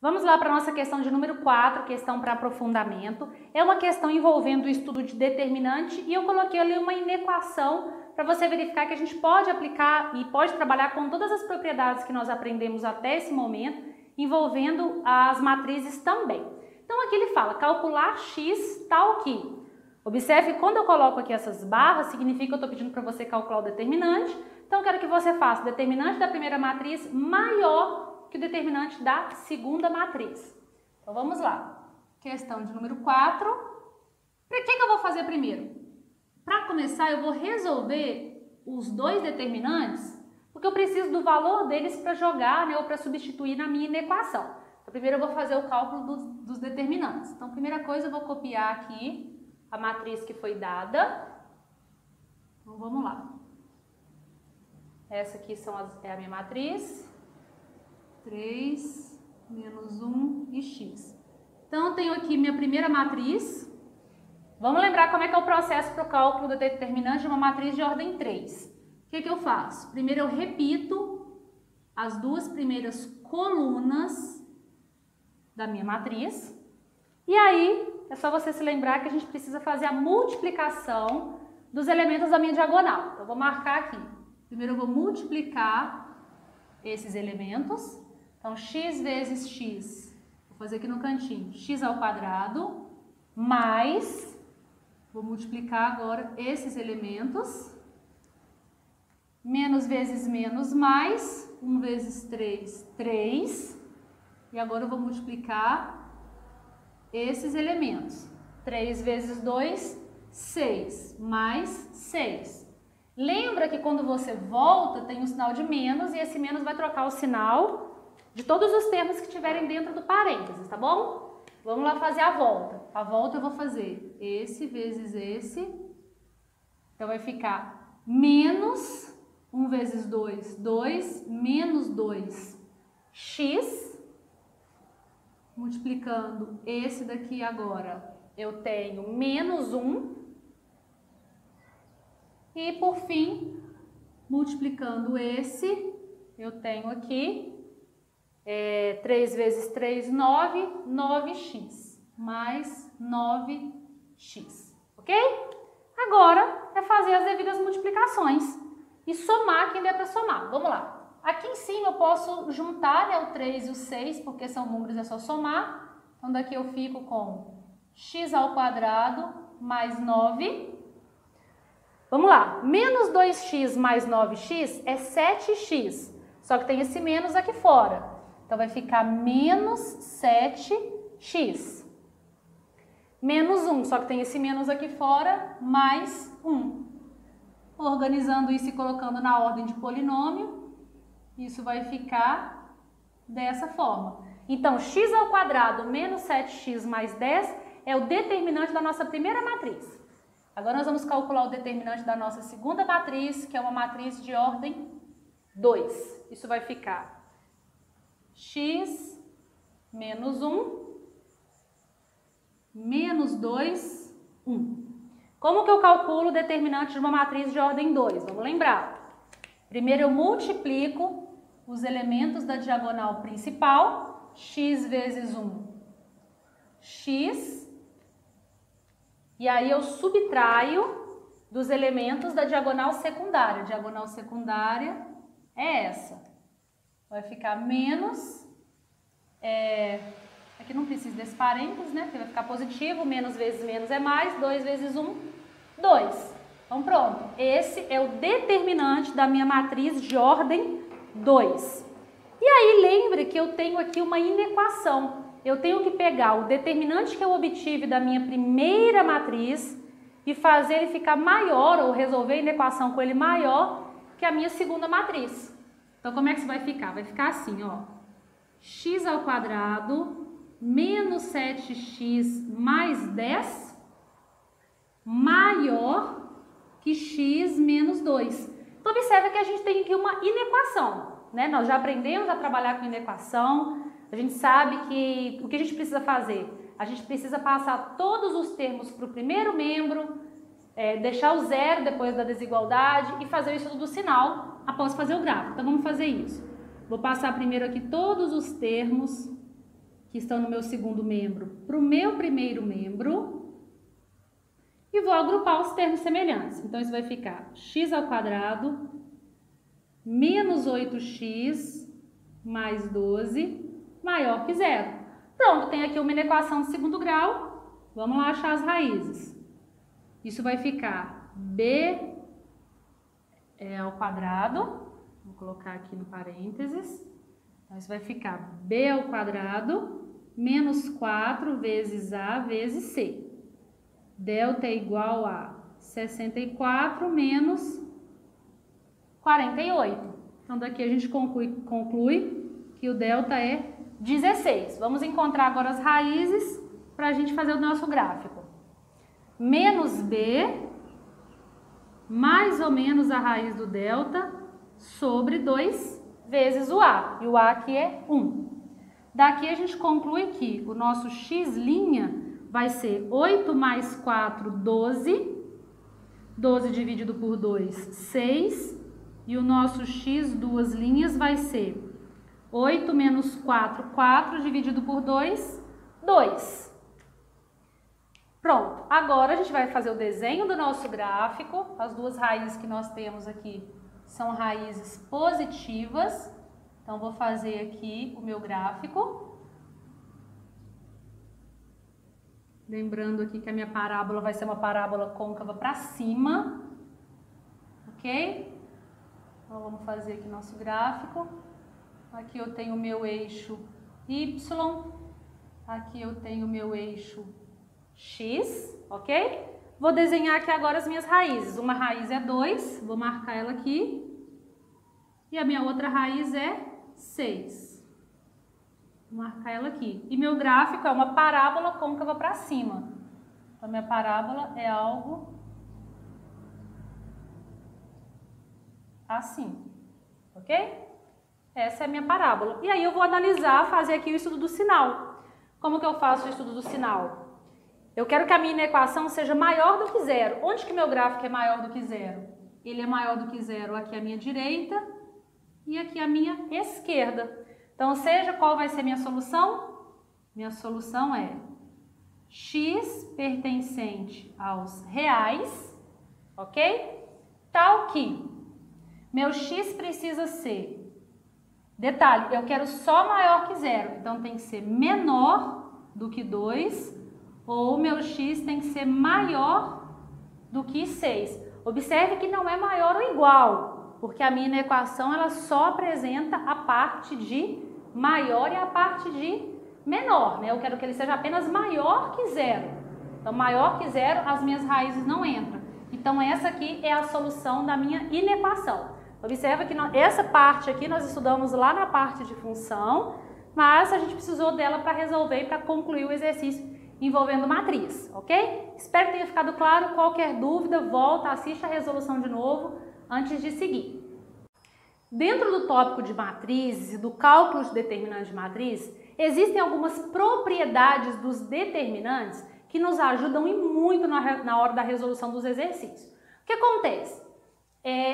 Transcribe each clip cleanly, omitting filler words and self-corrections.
Vamos lá para a nossa questão de número 4, questão para aprofundamento. É uma questão envolvendo o estudo de determinante e eu coloquei ali uma inequação para você verificar que a gente pode aplicar e pode trabalhar com todas as propriedades que nós aprendemos até esse momento, envolvendo as matrizes também. Então aqui ele fala calcular x tal que. Observe que quando eu coloco aqui essas barras, significa que eu estou pedindo para você calcular o determinante. Então eu quero que você faça o determinante da primeira matriz maior que o determinante da segunda matriz. Então vamos lá. Questão de número 4. Para que eu vou fazer primeiro? Para começar, eu vou resolver os dois determinantes, porque eu preciso do valor deles para jogar, né, ou para substituir na minha inequação. Então primeiro eu vou fazer o cálculo dos determinantes. Então primeira coisa eu vou copiar aqui a matriz que foi dada. Então vamos lá. Essa aqui é a minha matriz. 3 menos 1 e x. Então, eu tenho aqui minha primeira matriz. Vamos lembrar como é que é o processo para o cálculo do determinante de uma matriz de ordem 3. O que eu faço? Primeiro eu repito as duas primeiras colunas da minha matriz. E aí, é só você se lembrar que a gente precisa fazer a multiplicação dos elementos da minha diagonal. Então, eu vou marcar aqui. Primeiro eu vou multiplicar esses elementos. Então, x vezes x, vou fazer aqui no cantinho, x ao quadrado, mais, vou multiplicar agora esses elementos, menos vezes menos mais, 1 vezes 3, 3, e agora eu vou multiplicar esses elementos, 3 vezes 2, 6, mais 6. Lembra que quando você volta tem um sinal de menos e esse menos vai trocar o sinal de todos os termos que estiverem dentro do parênteses, tá bom? Vamos lá fazer a volta. A volta eu vou fazer esse vezes esse. Então vai ficar menos 1 vezes 2, 2, menos 2, x. Multiplicando esse daqui agora, eu tenho menos 1. E por fim, multiplicando esse, eu tenho aqui 3 vezes 3, 9, 9x, mais 9x, ok? Agora é fazer as devidas multiplicações e somar quem der para somar. Vamos lá. Aqui em cima eu posso juntar, né, o 3 e o 6, porque são números, é só somar. Então daqui eu fico com x ao quadrado mais 9. Vamos lá. Menos 2x mais 9x é 7x, só que tem esse menos aqui fora. Então, vai ficar menos 7x. Menos 1, só que tem esse menos aqui fora, mais 1. Organizando isso e colocando na ordem de polinômio, isso vai ficar dessa forma. Então, x ao quadrado menos 7x mais 10 é o determinante da nossa primeira matriz. Agora, nós vamos calcular o determinante da nossa segunda matriz, que é uma matriz de ordem 2. Isso vai ficar x menos 1, menos 2, 1. Como que eu calculo o determinante de uma matriz de ordem 2? Vamos lembrar. Primeiro eu multiplico os elementos da diagonal principal, x vezes 1, x, e aí eu subtraio dos elementos da diagonal secundária. A diagonal secundária é essa. Vai ficar menos, aqui não precisa desse parênteses, né? Porque vai ficar positivo, menos vezes menos é mais, 2 vezes 1, 2. Então pronto, esse é o determinante da minha matriz de ordem 2. E aí lembre que eu tenho aqui uma inequação. Eu tenho que pegar o determinante que eu obtive da minha primeira matriz e fazer ele ficar maior, ou resolver a inequação com ele maior que a minha segunda matriz. Então, como é que isso vai ficar? Vai ficar assim, ó. X ao quadrado menos 7x mais 10 maior que x menos 2. Então, observa que a gente tem aqui uma inequação, né? Nós já aprendemos a trabalhar com inequação. A gente sabe que o que a gente precisa fazer? A gente precisa passar todos os termos para o primeiro membro, deixar o zero depois da desigualdade e fazer o estudo do sinal após fazer o gráfico. Então, vamos fazer isso. Vou passar primeiro aqui todos os termos que estão no meu segundo membro, para o meu primeiro membro e vou agrupar os termos semelhantes. Então, isso vai ficar x ao quadrado menos 8x mais 12 maior que zero. Pronto, tem aqui uma equação de segundo grau. Vamos lá achar as raízes. Isso vai ficar b ao quadrado. Vou colocar aqui no parênteses. Então, isso vai ficar b ao quadrado menos 4 vezes a vezes c. Delta é igual a 64 menos 48. Então, daqui a gente conclui que o delta é 16. Vamos encontrar agora as raízes para a gente fazer o nosso gráfico. Menos b, mais ou menos a raiz do delta, sobre 2 vezes o a. E o a aqui é 1. Daqui a gente conclui que o nosso x' vai ser 8 mais 4, 12. 12 dividido por 2, 6. E o nosso x, duas linhas, vai ser 8 menos 4, 4 dividido por 2, 2. Pronto, agora a gente vai fazer o desenho do nosso gráfico. As duas raízes que nós temos aqui são raízes positivas. Então, vou fazer aqui o meu gráfico. Lembrando aqui que a minha parábola vai ser uma parábola côncava para cima. Ok? Então, vamos fazer aqui nosso gráfico. Aqui eu tenho o meu eixo Y. Aqui eu tenho o meu eixo X, ok? Vou desenhar aqui agora as minhas raízes. Uma raiz é 2, vou marcar ela aqui. E a minha outra raiz é 6. Vou marcar ela aqui. E meu gráfico é uma parábola côncava para cima. Então, minha parábola é algo assim, ok? Essa é a minha parábola. E aí eu vou analisar, fazer aqui o estudo do sinal. Como que eu faço o estudo do sinal? Eu quero que a minha equação seja maior do que zero. Onde que meu gráfico é maior do que zero? Ele é maior do que zero aqui à minha direita e aqui à minha esquerda. Então, seja qual vai ser minha solução? Minha solução é x pertencente aos reais, ok? Tal que meu x precisa ser... Detalhe, eu quero só maior que zero. Então, tem que ser menor do que 2... ou meu x tem que ser maior do que 6. Observe que não é maior ou igual, porque a minha equação ela só apresenta a parte de maior e a parte de menor, né? Eu quero que ele seja apenas maior que zero. Então, maior que zero, as minhas raízes não entram. Então, essa aqui é a solução da minha inequação. Observa que essa parte aqui nós estudamos lá na parte de função, mas a gente precisou dela para resolver e para concluir o exercício envolvendo matriz, ok? Espero que tenha ficado claro. Qualquer dúvida, volta, assista a resolução de novo antes de seguir. Dentro do tópico de matrizes e do cálculo de determinantes de matriz, existem algumas propriedades dos determinantes que nos ajudam e muito na hora da resolução dos exercícios. O que acontece?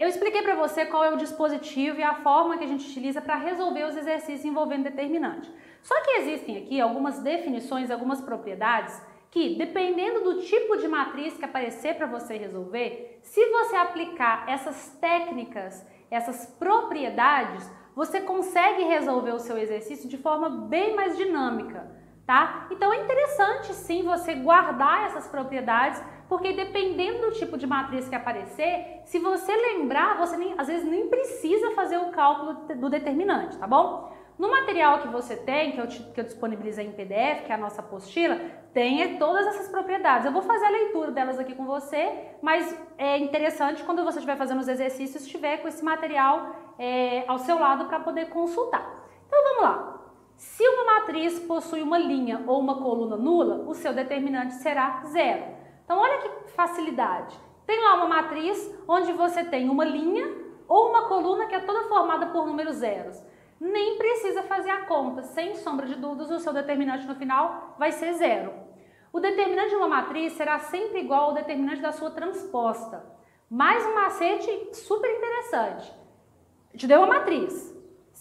Eu expliquei para você qual é o dispositivo e a forma que a gente utiliza para resolver os exercícios envolvendo determinante. Só que existem aqui algumas definições, algumas propriedades que, dependendo do tipo de matriz que aparecer para você resolver, se você aplicar essas técnicas, essas propriedades, você consegue resolver o seu exercício de forma bem mais dinâmica, tá? Então é interessante sim você guardar essas propriedades, porque dependendo do tipo de matriz que aparecer, se você lembrar, você às vezes nem precisa fazer o cálculo do determinante, tá bom? No material que você tem, que eu disponibilizei em PDF, que é a nossa apostila, tem todas essas propriedades. Eu vou fazer a leitura delas aqui com você, mas é interessante quando você estiver fazendo os exercícios, estiver com esse material ao seu lado para poder consultar. Então vamos lá. Se uma matriz possui uma linha ou uma coluna nula, o seu determinante será zero. Então olha que facilidade. Tem lá uma matriz onde você tem uma linha ou uma coluna que é toda formada por números zeros. Nem precisa fazer a conta, sem sombra de dúvidas, o seu determinante no final vai ser zero. O determinante de uma matriz será sempre igual ao determinante da sua transposta. Mais um macete super interessante. Te deu uma matriz.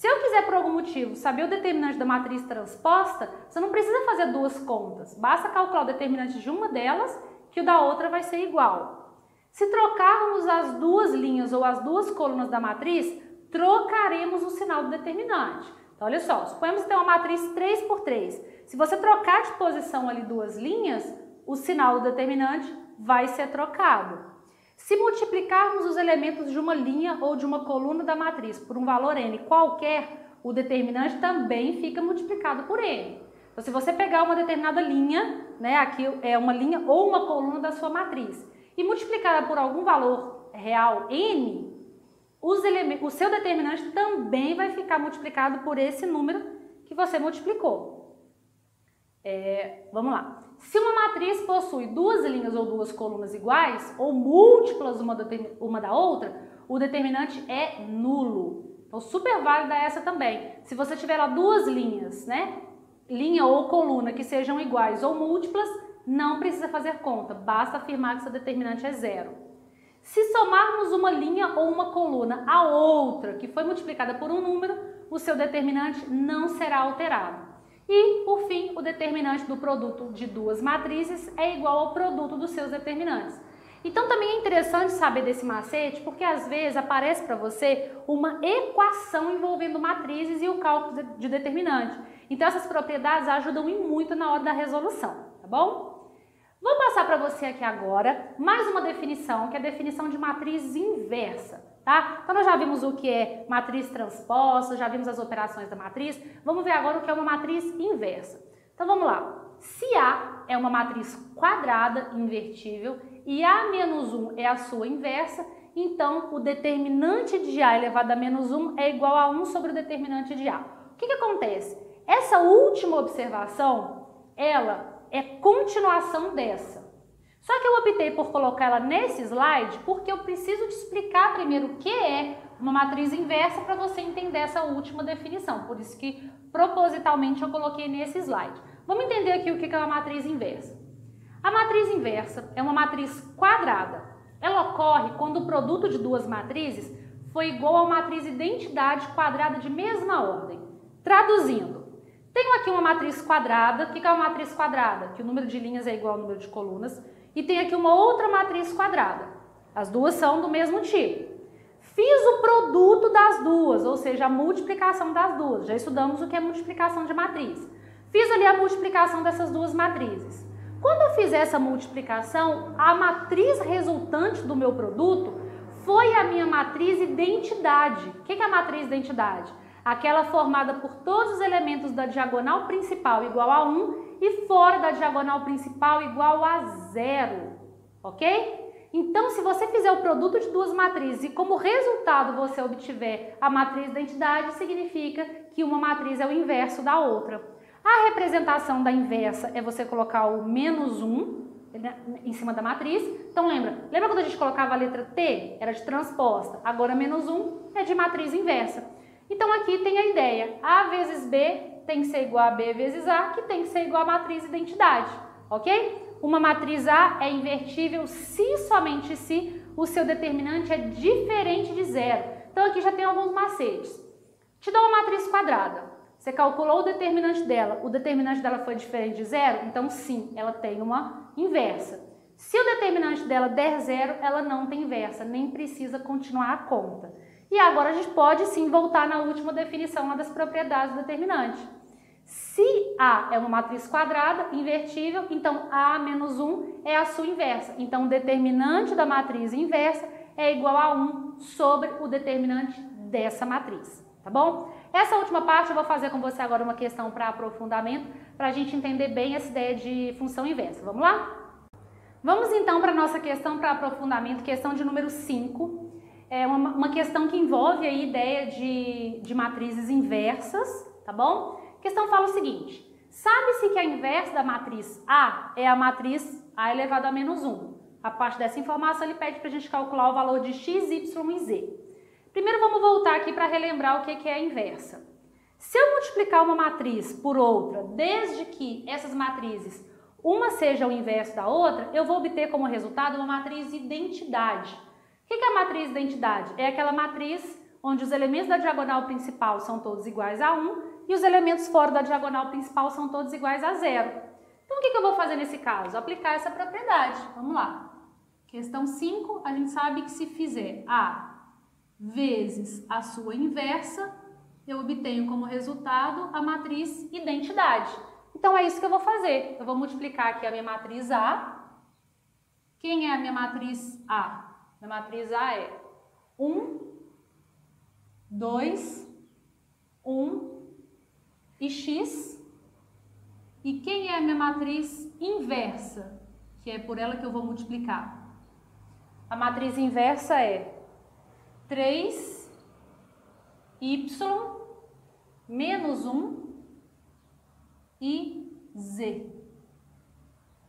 Se eu quiser, por algum motivo, saber o determinante da matriz transposta, você não precisa fazer duas contas. Basta calcular o determinante de uma delas, que o da outra vai ser igual. Se trocarmos as duas linhas ou as duas colunas da matriz, trocaremos o sinal do determinante. Então, olha só, suponhamos que tem uma matriz 3 por 3. Se você trocar de posição ali duas linhas, o sinal do determinante vai ser trocado. Se multiplicarmos os elementos de uma linha ou de uma coluna da matriz por um valor n qualquer, o determinante também fica multiplicado por n. Então, se você pegar uma determinada linha, né, aqui é uma linha ou uma coluna da sua matriz, e multiplicada por algum valor real n, o seu determinante também vai ficar multiplicado por esse número que você multiplicou. Vamos lá. Se uma matriz possui duas linhas ou duas colunas iguais, ou múltiplas uma da outra, o determinante é nulo. Então, super válida essa também. Se você tiver lá duas linhas, né? Linha ou coluna que sejam iguais ou múltiplas, não precisa fazer conta, basta afirmar que seu determinante é zero. Se somarmos uma linha ou uma coluna a outra, que foi multiplicada por um número, o seu determinante não será alterado. E, por fim, o determinante do produto de duas matrizes é igual ao produto dos seus determinantes. Então, também é interessante saber desse macete, porque às vezes aparece para você uma equação envolvendo matrizes e o cálculo de determinante. Então, essas propriedades ajudam muito na hora da resolução, tá bom? Vou passar para você aqui agora mais uma definição, que é a definição de matriz inversa. Tá? Então, nós já vimos o que é matriz transposta, já vimos as operações da matriz. Vamos ver agora o que é uma matriz inversa. Então, vamos lá. Se A é uma matriz quadrada invertível e A menos 1 é a sua inversa, então o determinante de A elevado a menos 1 é igual a 1 sobre o determinante de A. O que acontece? Essa última observação, ela é continuação dessa. Só que eu optei por colocar ela nesse slide porque eu preciso te explicar primeiro o que é uma matriz inversa para você entender essa última definição. Por isso que propositalmente eu coloquei nesse slide. Vamos entender aqui o que é uma matriz inversa. A matriz inversa é uma matriz quadrada. Ela ocorre quando o produto de duas matrizes foi igual a uma matriz identidade quadrada de mesma ordem. Traduzindo, tenho aqui uma matriz quadrada. O que é uma matriz quadrada? Que o número de linhas é igual ao número de colunas. E tem aqui uma outra matriz quadrada. As duas são do mesmo tipo. Fiz o produto das duas, ou seja, a multiplicação das duas. Já estudamos o que é multiplicação de matriz. Fiz ali a multiplicação dessas duas matrizes. Quando eu fizer essa multiplicação, a matriz resultante do meu produto foi a minha matriz identidade. O que é a matriz identidade? Aquela formada por todos os elementos da diagonal principal igual a 1 e fora da diagonal principal igual a 0, ok? Então, se você fizer o produto de duas matrizes e como resultado você obtiver a matriz identidade, significa que uma matriz é o inverso da outra. A representação da inversa é você colocar o menos 1 em cima da matriz. Então, lembra quando a gente colocava a letra T? Era de transposta. Agora, menos 1 é de matriz inversa. Então, aqui tem a ideia. A vezes B tem que ser igual a B vezes A, que tem que ser igual a matriz identidade, ok? Uma matriz A é invertível se somente se o seu determinante é diferente de zero. Então, aqui já tem alguns macetes. Te dou uma matriz quadrada. Você calculou o determinante dela foi diferente de zero? Então, sim, ela tem uma inversa. Se o determinante dela der zero, ela não tem inversa, nem precisa continuar a conta. E agora a gente pode sim voltar na última definição lá das propriedades do determinante. Se A é uma matriz quadrada, invertível, então A menos 1 é a sua inversa. Então o determinante da matriz inversa é igual a 1 sobre o determinante dessa matriz, tá bom? Essa última parte eu vou fazer com você agora uma questão para aprofundamento, para a gente entender bem essa ideia de função inversa. Vamos lá? Vamos então para a nossa questão para aprofundamento, questão de número 5. É uma questão que envolve a ideia de matrizes inversas, tá bom? A questão fala o seguinte: sabe-se que a inversa da matriz A é a matriz A elevado a menos 1. A parte dessa informação ele pede para a gente calcular o valor de x, y e z. Primeiro vamos voltar aqui para relembrar o que é a inversa. Se eu multiplicar uma matriz por outra, desde que essas matrizes, uma seja o inverso da outra, eu vou obter como resultado uma matriz identidade. O que é a matriz identidade? É aquela matriz onde os elementos da diagonal principal são todos iguais a 1 e os elementos fora da diagonal principal são todos iguais a 0. Então, o que eu vou fazer nesse caso? Aplicar essa propriedade. Vamos lá. Questão 5, a gente sabe que se fizer A vezes a sua inversa, eu obtenho como resultado a matriz identidade. Então, é isso que eu vou fazer. Eu vou multiplicar aqui a minha matriz A. Quem é a minha matriz A? Minha matriz A é 1, 2, 1 e X. E quem é a minha matriz inversa? Que é por ela que eu vou multiplicar. A matriz inversa é 3y menos 1 e z.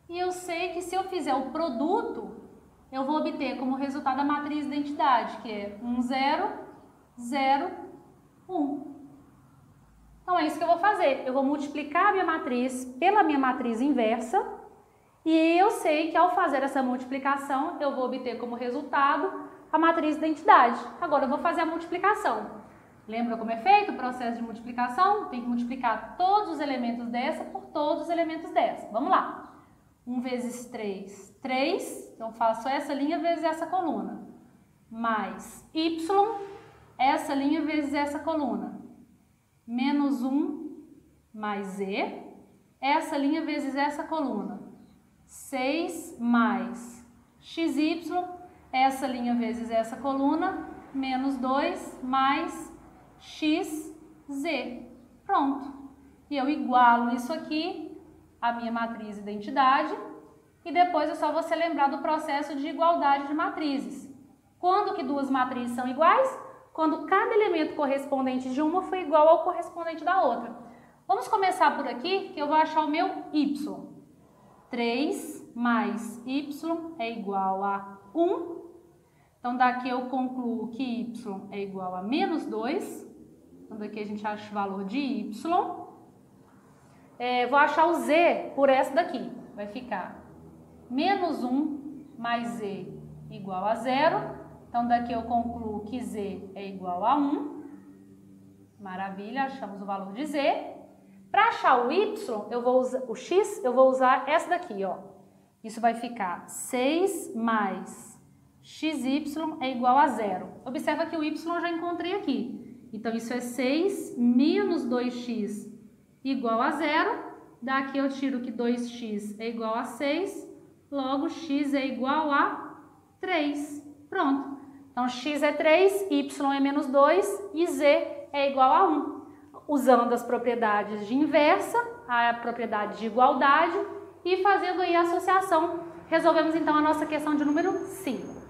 E eu sei que se eu fizer o produto, eu vou obter como resultado a matriz identidade, que é 1, 0, 0, 1. Então, é isso que eu vou fazer. Eu vou multiplicar a minha matriz pela minha matriz inversa e eu sei que ao fazer essa multiplicação, eu vou obter como resultado a matriz identidade. Agora, eu vou fazer a multiplicação. Lembra como é feito o processo de multiplicação? Tem que multiplicar todos os elementos dessa por todos os elementos dessa. Vamos lá. 1 vezes 3, 3. Então, faço essa linha vezes essa coluna. Mais y, essa linha vezes essa coluna. Menos 1 mais z, essa linha vezes essa coluna. 6 mais xy, essa linha vezes essa coluna, menos 2 mais xz. Pronto. E eu igualo isso aqui à minha matriz identidade e depois é só você lembrar do processo de igualdade de matrizes. Quando que duas matrizes são iguais? Quando cada elemento correspondente de uma foi igual ao correspondente da outra. Vamos começar por aqui, que eu vou achar o meu y. 3 mais y é igual a 1. Então, daqui eu concluo que y é igual a menos 2. Então, daqui a gente acha o valor de y. Vou achar o z por essa daqui. Vai ficar menos 1 mais z igual a 0. Então, daqui eu concluo que z é igual a 1. Maravilha, achamos o valor de z. Para achar o y, o x, eu vou usar essa daqui, ó. Isso vai ficar 6 mais xy é igual a 0. Observa que o y eu já encontrei aqui. Então, isso é 6 menos 2x igual a 0. Daqui eu tiro que 2x é igual a 6. Logo, x é igual a 3. Pronto. Então, x é 3, y é menos 2 e z é igual a 1. Usando as propriedades de inversa, a propriedade de igualdade e fazendo aí a associação, resolvemos então a nossa questão de número 5.